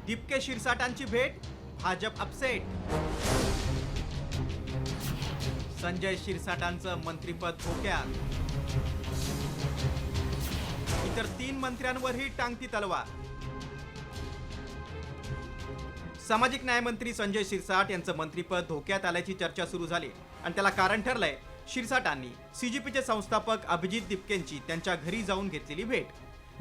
दिपके शिरसाटांची भेट, भाजप अपसेट. संजय शिरसाटांचं मंत्रिपद धोक्यात. इतर 3 मंत्र्यांवरही टांगती तलवार. सामाजिक न्याय मंत्री संजय शिरसाट यांचं मंत्रिपद धोक्यात आल्याची चर्चा सुरू झाली आणि त्याला कारण ठरलंय शिरसाटांनी सीजीपीचे संस्थापक अभिजित दिपकेंची त्यांच्या घरी जाऊन घेतलेली भेट.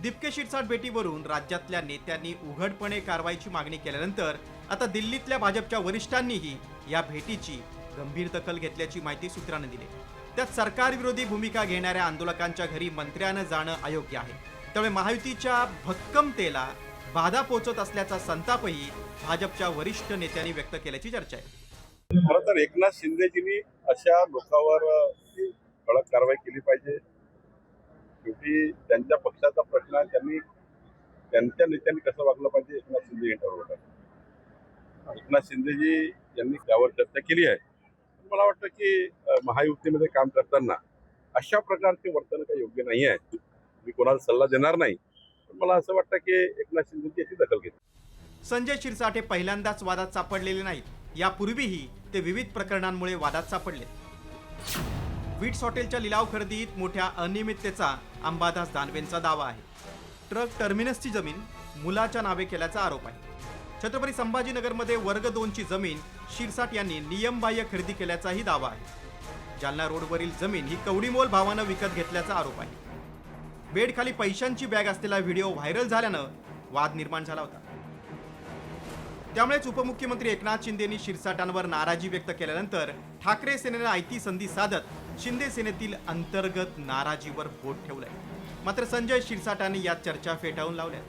दिपके शिरसाट भेटीवरून राज्यातल्या नेत्यांनी उघडपणे कारवाईची मागणी केल्यानंतर आता दिल्लीतल्या भाजपच्या वरिष्ठांनीही या भेटीची गंभीर दखल घेतल्याची माहिती सूत्रांनी दिली. त्यात सरकारविरोधी भूमिका घेणाऱ्या आंदोलकांच्या घरी मंत्र्यानं जाणं अयोग्य आहे. त्यामुळे महायुतीच्या भक्कमतेला बाधा पोहोचत असल्याचा संतापही भाजपच्या वरिष्ठ नेत्यांनी व्यक्त केल्याची चर्चा आहे. खरं तर एकनाथ शिंदेजींनी अशा लोकांवर कडक कारवाई केली पाहिजे. शेवटी त्यांच्या पक्षाचा प्रश्न आहे, त्यांच्या नेत्यांनी कसं वागलं पाहिजे एकनाथ शिंदे हे ठरवलं. एकनाथ शिंदेजी यांनी त्यावर चर्चा केली आहे. मला वाटतं की महायुतीमध्ये काम करताना अशा प्रकारचे वर्तन काही योग्य नाही आहे. मी कोणाला सल्ला देणार नाही, पण मला असं वाटतं की एकनाथ शिंदेची याची दखल घेतली. संजय शिरसाट हे पहिल्यांदाच वादात सापडलेले नाहीत. यापूर्वीही ते विविध प्रकरणांमुळे वादात सापडले. विट्स हॉटेलच्या लिलाव खरेदीत मोठ्या अनियमिततेचा अंबादास दानवेंचा दावा आहे. ट्रक टर्मिनसची जमीन मुलाच्या नावे केल्याचा आरोप आहे. छत्रपती संभाजीनगरमध्ये वर्ग 2ची जमीन शिरसाट यांनी नियमबाह्य खरेदी केल्याचाही दावा आहे. जालना रोडवरील जमीन ही कवडीमोल भावानं विकत घेतल्याचा आरोप आहे. बेडखाली पैशांची बॅग असलेला व्हिडिओ व्हायरल झाल्यानं वाद निर्माण झाला होता. त्यामुळेच उपमुख्यमंत्री एकनाथ शिंदेंनी शिरसाटांवर नाराजी व्यक्त केल्यानंतर ठाकरे सेनेनं आयती संधी साधत शिंदे सेनेतील अंतर्गत नाराजीवर बोट ठेवलंय. मात्र संजय शिरसाटांनी या चर्चा फेटाळून लावल्या.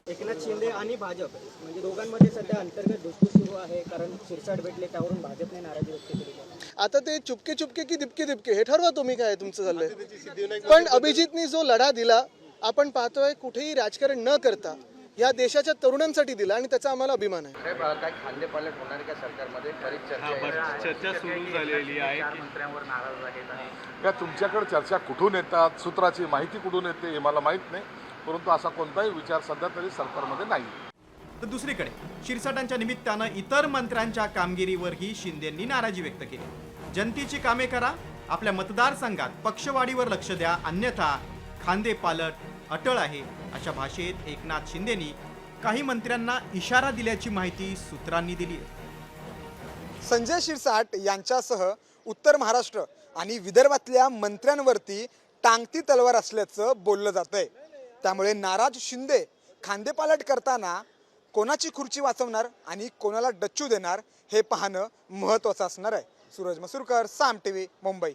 एकनाथ शिंदे आणि भाजप म्हणजे दोघांमध्ये सध्या अंतर्गत धुसफूस सुरू आहे, कारण शिरसाट भेटले त्यावरून भाजपने नाराजी व्यक्त केली. आता ते चुपके चुपके की दिपके दिपके हे ठरवा तुम्ही, काय तुमचं चाललंय. पण अभिजितनी जो लढा दिला आपण पाहतोय, कुठेही राजकारण न करता या देशाच्या तरुणांसाठी दिला आणि त्याचा आम्हाला अभिमान आहे. काय खांदेपालट होणार का सरकारमध्ये? चर्चा सुरू झालेली आहे. मंत्र्यांवर नाराज आहेत. या तुमच्याकडे चर्चा कुठून येतात, सूत्राची माहिती कुठून येते हे मला माहीत नाही, परंतु असा कोणताही विचार सध्या तरी सरकारमध्ये नाही. तर दुसरीकडे शिरसाटांच्या निमित्तानं इतर मंत्र्यांच्या कामगिरीवरही शिंदेंनी नाराजी व्यक्त केली. जनतेची कामे करा, आपल्या मतदारसंघात पक्षवाढीवर लक्ष द्या, अन्यथा खांदेपालट अटळ आहे, अशा भाषेत एकनाथ शिंदेंनी काही मंत्र्यांना इशारा दिल्याची माहिती सूत्रांनी दिली आहे. संजय शिरसाट यांच्यासह उत्तर महाराष्ट्र आणि विदर्भातल्या मंत्र्यांवरती टांगती तलवार असल्याचं बोललं जातंय. त्यामुळे नाराज शिंदे खांदेपालट करताना कोणाची खुर्ची वाचवणार आणि कोणाला डच्चू देणार हे पाहणं महत्त्वाचं असणार आहे. सूरज मसूरकर, साम टीव्ही, मुंबई.